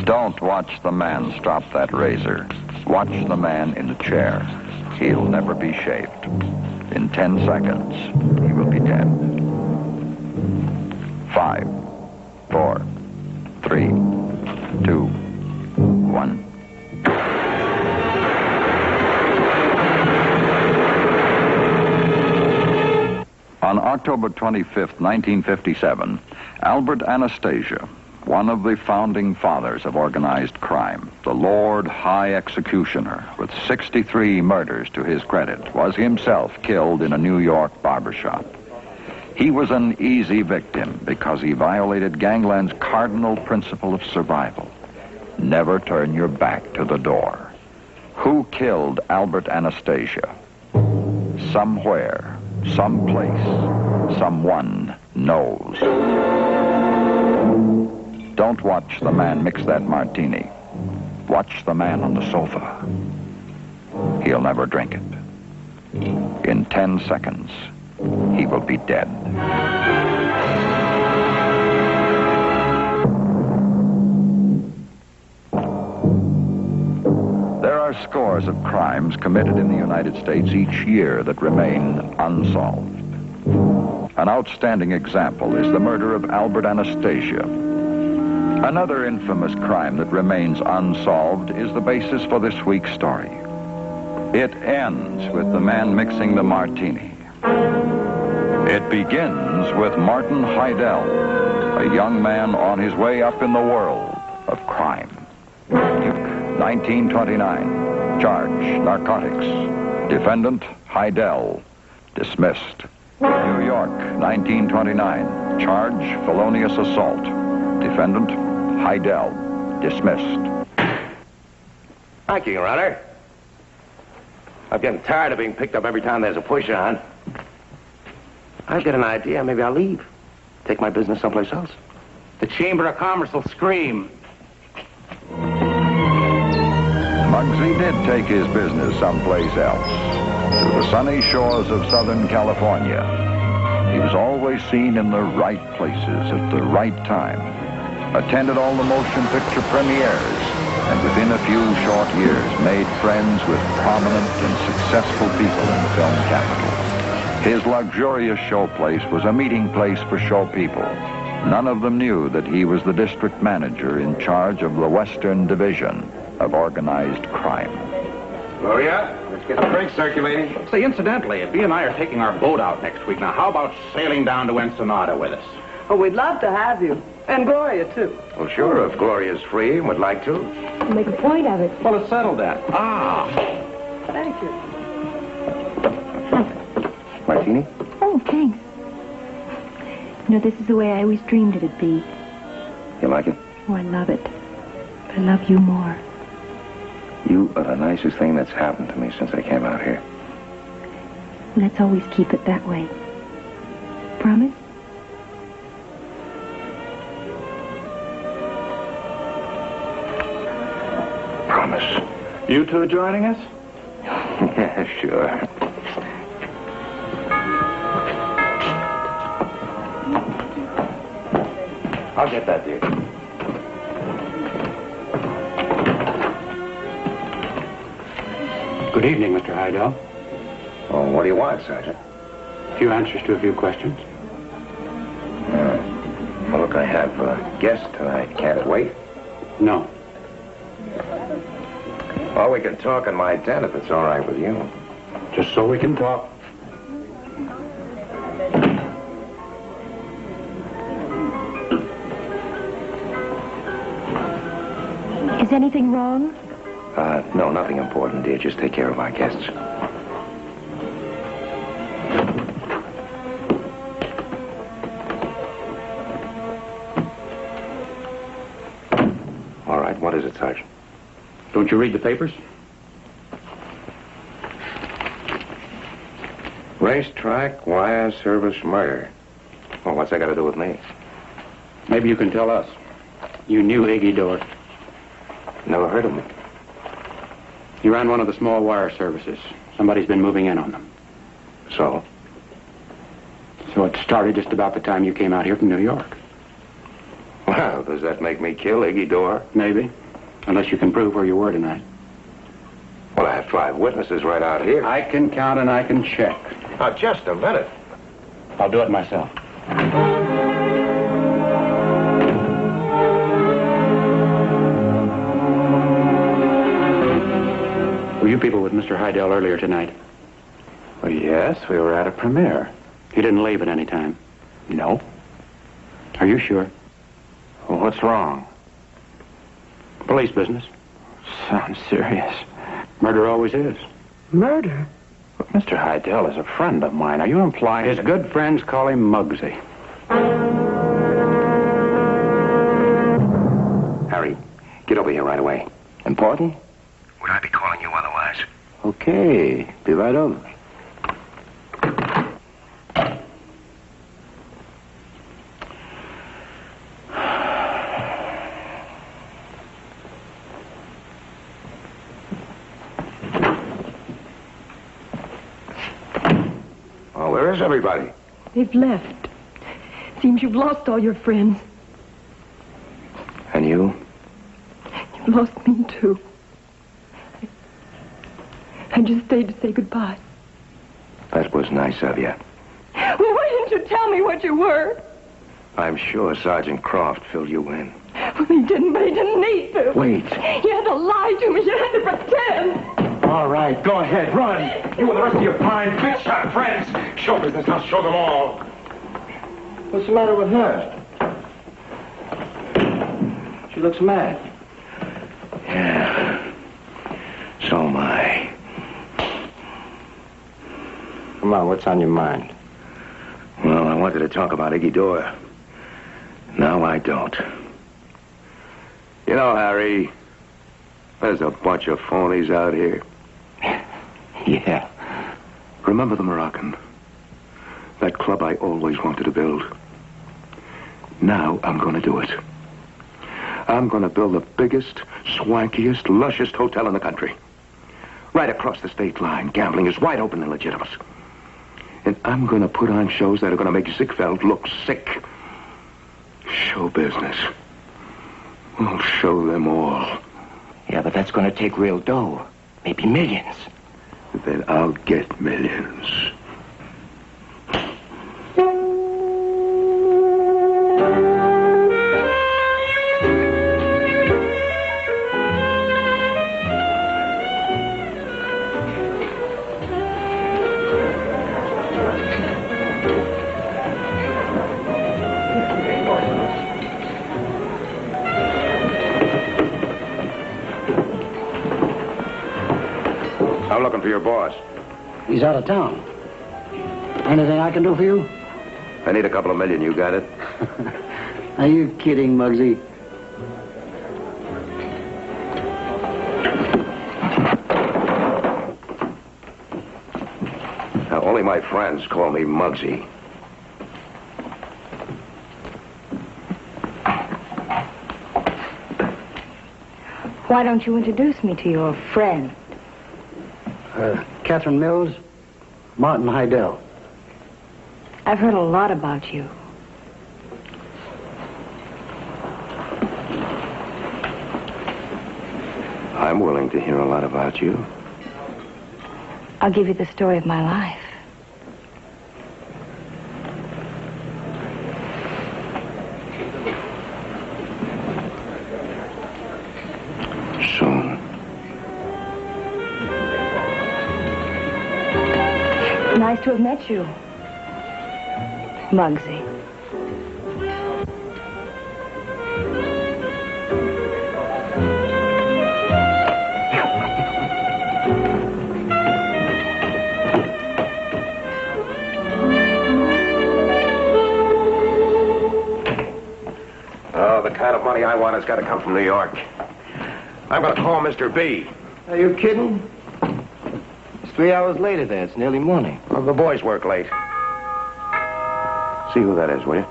Don't watch the man strop that razor. Watch the man in the chair. He'll never be shaved. In 10 seconds, he will be dead. 5, 4, 3, 2, 1. On October 25th, 1957, Albert Anastasia, one of the founding fathers of organized crime, the Lord High Executioner, with 63 murders to his credit, was himself killed in a New York barbershop. He was an easy victim because he violated gangland's cardinal principle of survival. Never turn your back to the door. Who killed Albert Anastasia? Somewhere, someplace, someone knows. Don't watch the man mix that martini. Watch the man on the sofa. He'll never drink it. In 10 seconds, he will be dead. There are scores of crimes committed in the United States each year that remain unsolved. An outstanding example is the murder of Albert Anastasia. Another infamous crime that remains unsolved is the basis for this week's story. It ends with the man mixing the martini. It begins with Martin Heidel, a young man on his way up in the world of crime. 1929, charge, narcotics. Defendant, Heidel, dismissed. New York, 1929, charge, felonious assault. Defendant, Heidel, dismissed. Thank you, Your Honor. I'm getting tired of being picked up every time there's a push on. I get an idea, maybe I'll leave. Take my business someplace else. The Chamber of Commerce will scream. Muggsy did take his business someplace else, to the sunny shores of Southern California. He was always seen in the right places at the right time, attended all the motion picture premieres, and within a few short years made friends with prominent and successful people in the film capital. His luxurious showplace was a meeting place for show people. None of them knew that he was the district manager in charge of the Western Division of organized crime. Gloria, let's get the drinks circulating. Say, incidentally, B and I are taking our boat out next week. Now, how about sailing down to Ensenada with us? Oh, we'd love to have you. And Gloria, too. Well, sure, if Gloria's free and would like to. Make a point of it. Well, it's settled then. Thank you. Martini? Oh, thanks. You know, this is the way I always dreamed it'd be. You like it? Oh, I love it. I love you more. You are the nicest thing that's happened to me since I came out here. Let's always keep it that way. Promise? Promise. You two joining us? Yeah, sure. I'll get that, dear. Good evening, Mr. Heidel. Oh, what do you want, Sergeant? A few answers to a few questions. Well, look, I have a guest tonight. Can't it wait? No. Well, we can talk in my tent if it's all right with you. Just so we can talk. Is anything wrong? No, nothing important, dear. Just take care of our guests. All right, what is it, Sergeant? Don't you read the papers? Racetrack wire service murder. Well, what's that got to do with me? Maybe you can tell us. You knew Iggy Dort. Never heard of him. He ran one of the small wire services. Somebody's been moving in on them. So? So it started just about the time you came out here from New York. Well, Well, does that make me kill Iggy Dore? Maybe. Unless you can prove where you were tonight. Well, I have 5 witnesses right out here. I can count and I can check. Now, just a minute. I'll do it myself. Were you people with Mr. Heidel earlier tonight? Well, yes, we were at a premiere. He didn't leave at any time. No. Are you sure? Well, what's wrong? Police business. Sounds serious. Murder always is. Murder? But Mr. Heidel is a friend of mine. Are you implying... His good friends call him Muggsy. Harry, get over here right away. Important? Would I be calling you otherwise? Okay, be right over. Oh, where is everybody? They've left. Seems you've lost all your friends. And you? You've lost me, too. I just stayed to say goodbye. That was nice of you. Well, why didn't you tell me what you were? I'm sure Sergeant Croft filled you in. Well, he didn't, but he didn't need to. Wait. He had to lie to me. He had to pretend. All right, go ahead, run. You and the rest of your fine big shot friends. Show business, I'll show them all. What's the matter with her? She looks mad. Yeah. So am I. Come on, what's on your mind? Well, I wanted to talk about Iggy Dore. Now I don't. You know, Harry, there's a bunch of phonies out here. Yeah. Remember the Moroccan? That club I always wanted to build. Now I'm going to do it. I'm going to build the biggest, swankiest, lushest hotel in the country. Right across the state line. Gambling is wide open and legitimate. And I'm going to put on shows that are going to make Ziegfeld look sick. Show business. We'll show them all. Yeah, but that's going to take real dough. Maybe millions. Then I'll get millions. I'm looking for your boss. He's out of town. Anything I can do for you? I need a couple of million. You got it? Are you kidding, Muggsy? Now, only my friends call me Muggsy. Why don't you introduce me to your friend? Catherine Mills, Martin Heidel. I've heard a lot about you. I'm willing to hear a lot about you. I'll give you the story of my life. Soon. Nice to have met you, Muggsy. Oh, the kind of money I want has got to come from New York. I'm going to call Mr. B. Are you kidding? It's 3 hours later there. It's nearly morning. Well, the boys work late. See who that is, will you?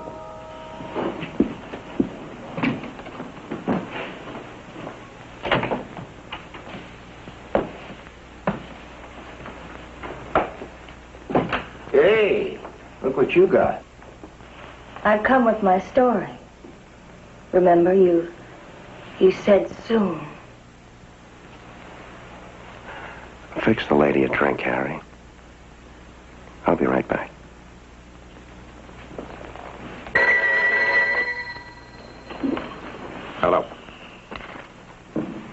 Hey, look what you got. I've come with my story. Remember, you said soon. Fix the lady a drink, Harry. I'll be right back. Hello.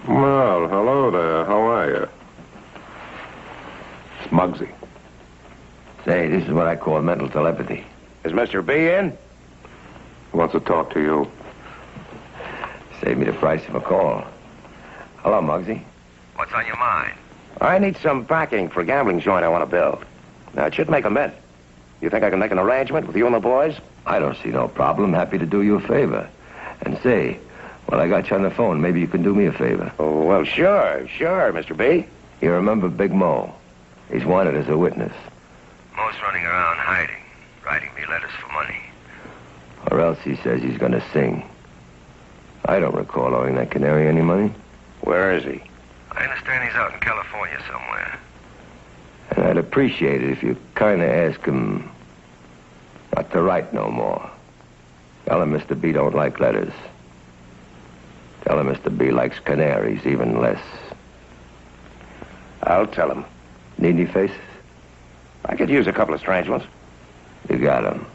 Well, hello there. How are you? It's Muggsy. Say, this is what I call mental telepathy. Is Mr. B in? He wants to talk to you. Save me the price of a call. Hello, Muggsy. What's on your mind? I need some backing for a gambling joint I want to build. Now, it should make a mint. You think I can make an arrangement with you and the boys? I don't see no problem. Happy to do you a favor. And say, while I got you on the phone, maybe you can do me a favor. Oh, well, sure, Mr. B. You remember Big Mo? He's wanted as a witness. Mo's running around hiding, writing me letters for money. Or else he says he's going to sing. I don't recall owing that canary any money. Where is he? I understand he's out in California somewhere. And I'd appreciate it if you kind of ask him not to write no more. Tell him Mr. B don't like letters. Tell him Mr. B likes canaries even less. I'll tell him. Need any faces? I could use a couple of strange ones. You got 'em.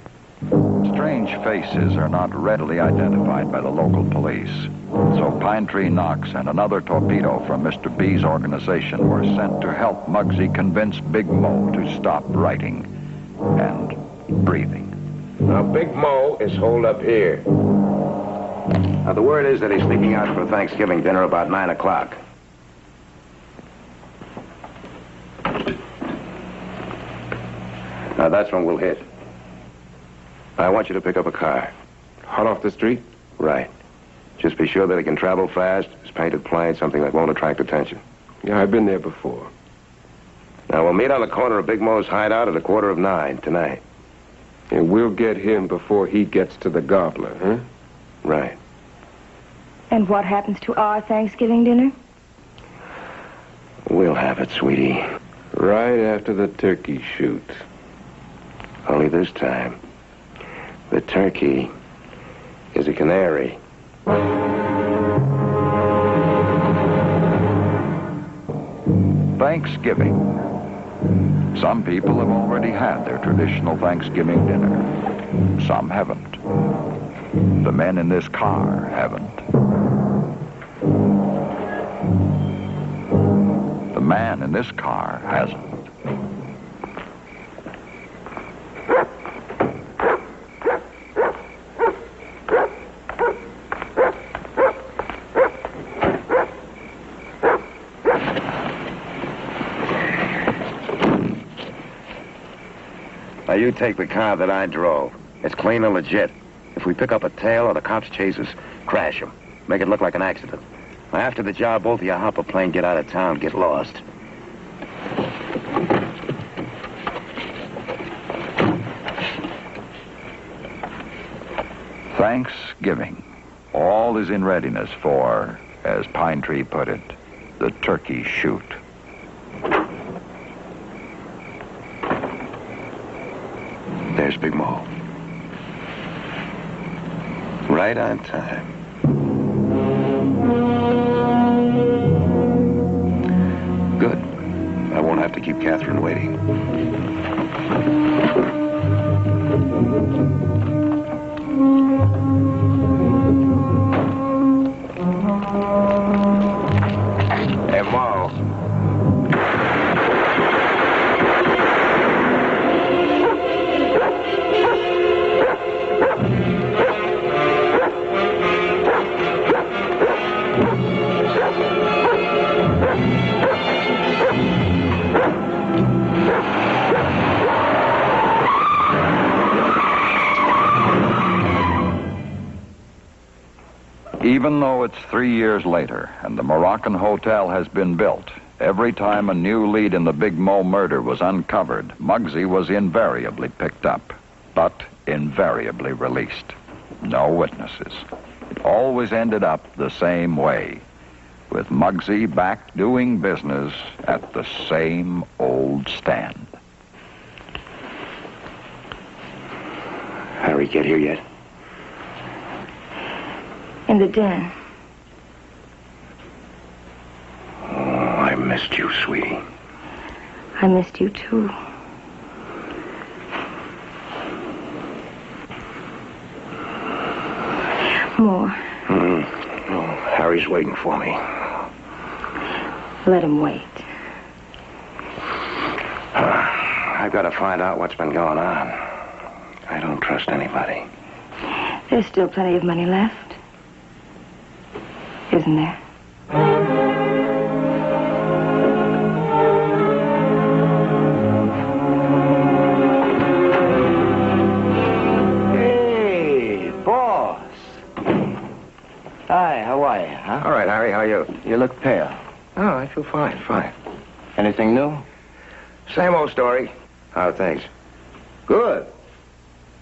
Strange faces are not readily identified by the local police. So Pine Tree Knox and another torpedo from Mr. B's organization were sent to help Muggsy convince Big Mo to stop writing and breathing. Now, Big Mo is holed up here. Now, the word is that he's sneaking out for Thanksgiving dinner about 9 o'clock. Now, that's when we'll hit. I want you to pick up a car. Hot off the street? Right. Just be sure that it can travel fast. It's painted plain, something that won't attract attention. Yeah, I've been there before. Now, we'll meet on the corner of Big Mo's hideout at 9:15 tonight. And we'll get him before he gets to the gobbler, huh? Right. And what happens to our Thanksgiving dinner? We'll have it, sweetie. Right after the turkey shoot. Only this time, the turkey is a canary. Thanksgiving. Some people have already had their traditional Thanksgiving dinner. Some haven't. The men in this car haven't. The man in this car hasn't. Now, you take the car that I drove. It's clean and legit. If we pick up a tail or the cops chase us, crash them. Make it look like an accident. Now, after the job, both of you hop a plane, get out of town, get lost. Thanksgiving. All is in readiness for, as Pine Tree put it, the turkey shoot. There's Big Mo. Right on time. Good. I won't have to keep Catherine waiting. Hey, Mo. Even though it's 3 years later and the Moroccan Hotel has been built, every time a new lead in the Big Mo murder was uncovered, Muggsy was invariably picked up, but invariably released. No witnesses. It always ended up the same way, with Muggsy back doing business at the same old stand. Harry get here yet? In the den. Oh, I missed you, sweetie. I missed you, too. More. Oh, Harry's waiting for me. Let him wait. I've got to find out what's been going on. I don't trust anybody. There's still plenty of money left. Isn't there? Hey, boss. Hi, how are you, huh? All right, Harry, how are you? You look pale. Oh, I feel fine, fine. Anything new? Same old story. How are things? Good.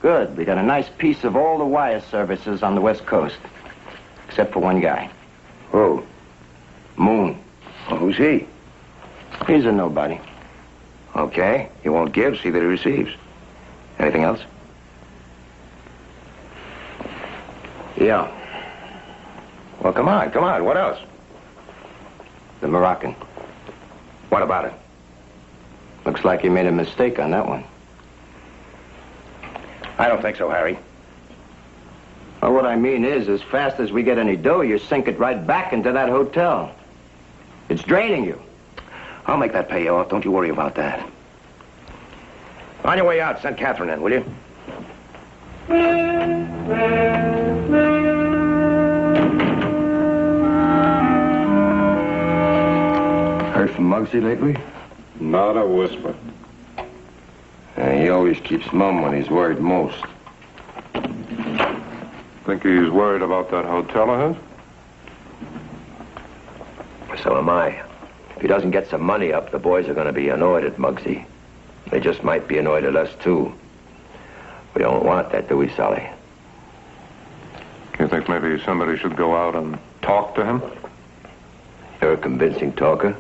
Good. We got a nice piece of all the wire services on the West Coast. Except for one guy. Who? Moon. Well, who's he? He's a nobody. Okay. He won't give, see that he receives. Anything else? Yeah. Well, come on, come on. What else? The Moroccan. What about it? Looks like you made a mistake on that one. I don't think so, Harry. Well, what I mean is, as fast as we get any dough, you sink it right back into that hotel. It's draining you. I'll make that pay you off. Don't you worry about that. On your way out, send Catherine in, will you? Heard from Muggsy lately? Not a whisper. He always keeps mum when he's worried most. Think he's worried about that hotel of his? So am I. If he doesn't get some money up, the boys are going to be annoyed at Muggsy. They just might be annoyed at us, too. We don't want that, do we, Sally? You think maybe somebody should go out and talk to him? You're a convincing talker.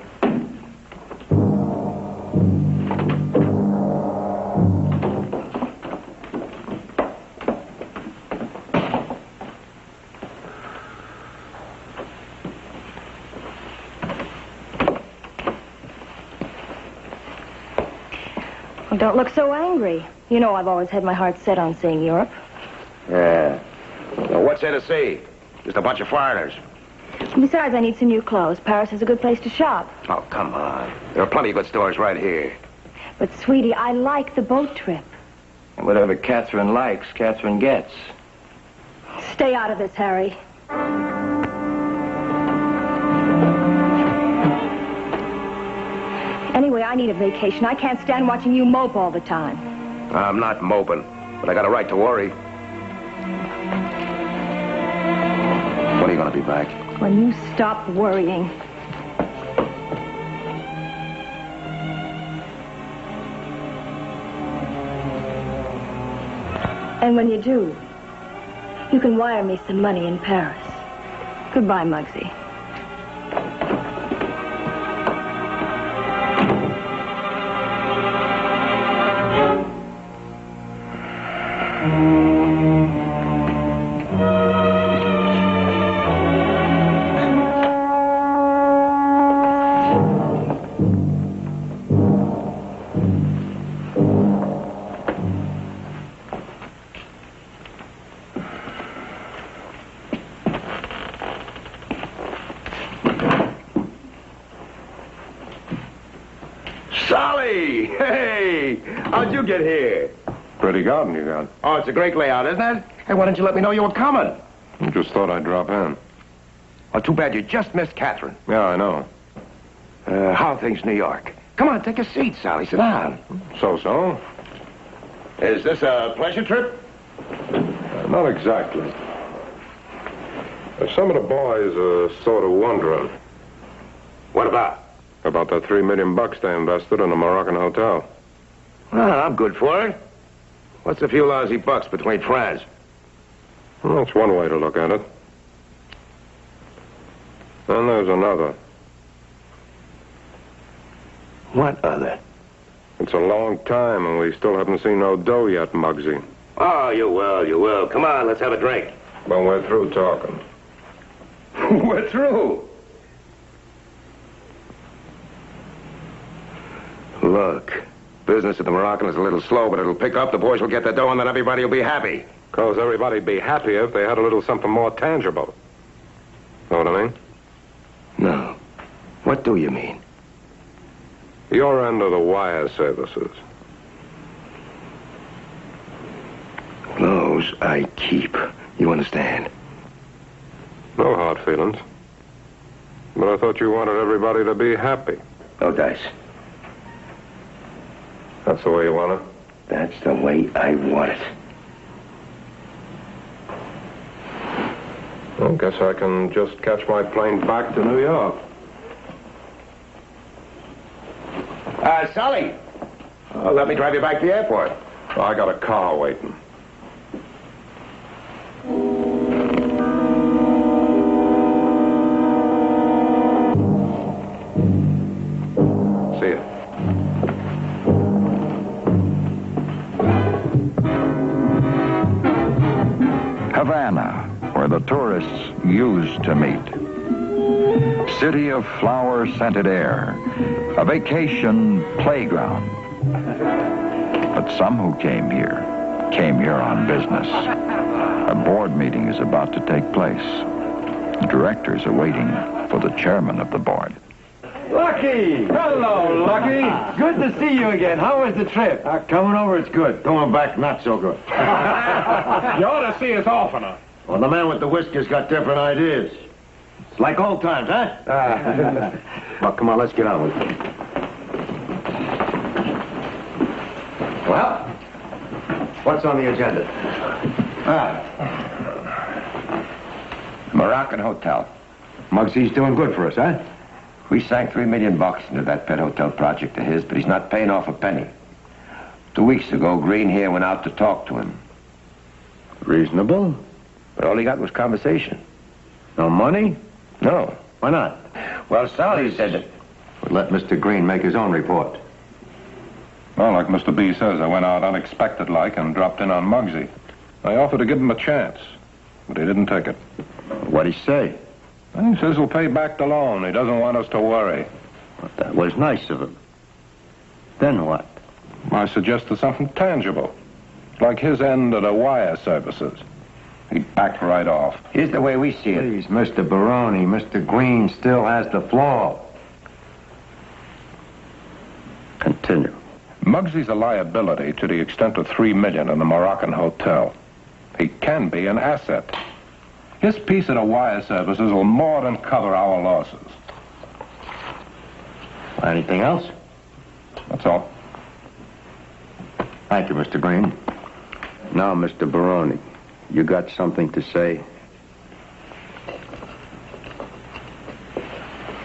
Well, don't look so angry. You know I've always had my heart set on seeing Europe. Yeah. Well, what's there to see? Just a bunch of foreigners. Besides, I need some new clothes. Paris is a good place to shop. Oh, come on. There are plenty of good stores right here. But, sweetie, I like the boat trip. And whatever Catherine likes, Catherine gets. Stay out of this, Harry. Anyway, I need a vacation. I can't stand watching you mope all the time. I'm not moping, but I got a right to worry. When are you going to be back? When you stop worrying. And when you do, you can wire me some money in Paris. Goodbye, Muggsy. Sully! Hey! How'd you get here? Pretty garden you got. Oh, it's a great layout, isn't it? Hey, why didn't you let me know you were coming? I just thought I'd drop in. Oh, too bad you just missed Catherine. Yeah, I know. How are things in New York? Come on, take a seat, Sally. Sit down. So-so. Is this a pleasure trip? Not exactly. Some of the boys are sort of wondering What about? about the $3 million they invested in a Moroccan hotel. Well, I'm good for it. What's a few lousy bucks between friends? Well, that's one way to look at it. Then there's another. What other? It's a long time, and we still haven't seen no dough yet, Muggsy. Oh, you will, you will. Come on, let's have a drink. But we're through talking. We're through. Look, business at the Moroccan is a little slow, but it'll pick up. The boys will get the dough, and then everybody will be happy. Because everybody'd be happier if they had a little something more tangible. Know what I mean? No. What do you mean? Your end of the wire services. Those I keep. You understand? No hard feelings. But I thought you wanted everybody to be happy. No dice. That's the way you want it? That's the way I want it. Well, guess I can just catch my plane back to New York. Sally. Let me drive you back to the airport. I got a car waiting. See ya. Havana, where the tourists used to meet. City of flower-scented air, a vacation playground. But some who came here on business. A board meeting is about to take place. Directors are waiting for the chairman of the board. Lucky! Hello, Lucky. Good to see you again. How was the trip? Coming over, it's good. Going back, not so good. You ought to see us oftener. Well, the man with the whiskers got different ideas. It's like old times, huh? Well, come on, let's get on with it. Well, what's on the agenda? Moroccan Hotel. Muggsy's doing good for us, huh? We sank $3 million into that pet hotel project of his, but he's not paying off a penny. 2 weeks ago, Green here went out to talk to him. Reasonable. But all he got was conversation. No money? No. Why not? Well, Sally said that... We'll let Mr. Green make his own report. Well, like Mr. B says, I went out unexpected-like and dropped in on Muggsy. I offered to give him a chance, but he didn't take it. What'd he say? He says he'll pay back the loan. He doesn't want us to worry. Well, that was nice of him. Then what? I suggested something tangible, like his end of the wire services. He backed right off. Here's the way we see it. Please, Mr. Baroni, Mr. Green still has the floor. Continue. Muggsy's a liability to the extent of $3 million in the Moroccan Hotel. He can be an asset. His piece of the wire services will more than cover our losses. Anything else? That's all. Thank you, Mr. Green. Now, Mr. Baroni, you got something to say?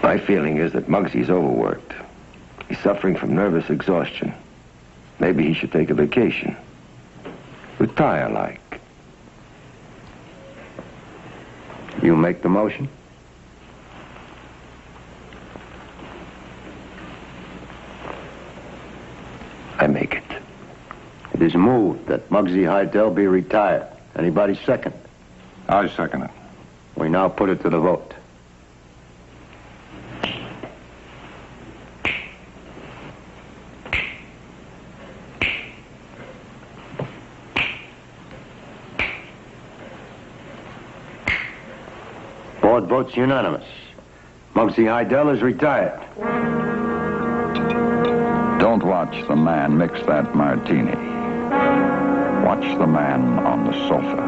My feeling is that Muggsy's overworked. He's suffering from nervous exhaustion. Maybe he should take a vacation. Retire, like. You make the motion? I make it. It is moved that Muggsy Heidel be retired. Anybody second? I second it. We now put it to the vote. Board votes unanimous. Muggsy Heidel is retired. Don't watch the man mix that martini. Watch the man on the sofa.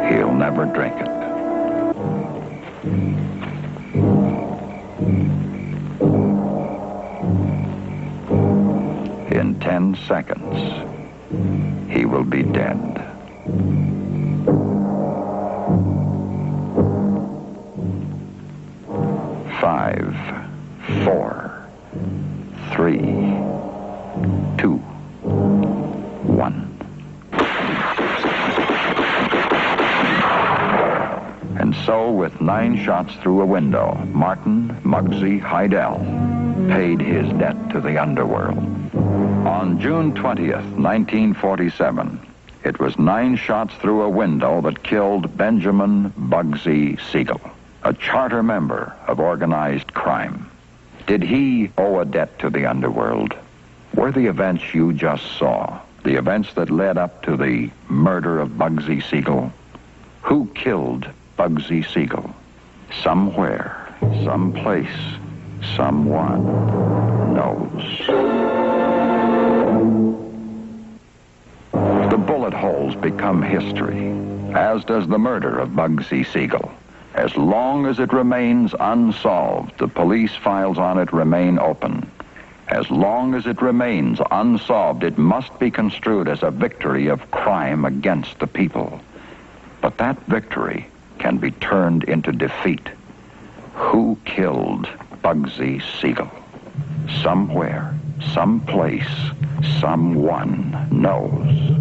He'll never drink it. In 10 seconds, he will be dead. Five, 4, 3, 2, 1. And so, with 9 shots through a window, Martin Muggsy Heidel paid his debt to the underworld. On June 20th, 1947, It was 9 shots through a window that killed Benjamin Bugsy Siegel, a charter member of organized crime. Did he owe a debt to the underworld? Were the events you just saw, the events that led up to the murder of Bugsy Siegel? Who killed Bugsy Siegel? Somewhere, someplace, someone knows. The bullet holes become history, as does the murder of Bugsy Siegel. As long as it remains unsolved, the police files on it remain open. As long as it remains unsolved, it must be construed as a victory of crime against the people. But that victory can be turned into defeat. Who killed Bugsy Siegel? Somewhere, someplace, someone knows.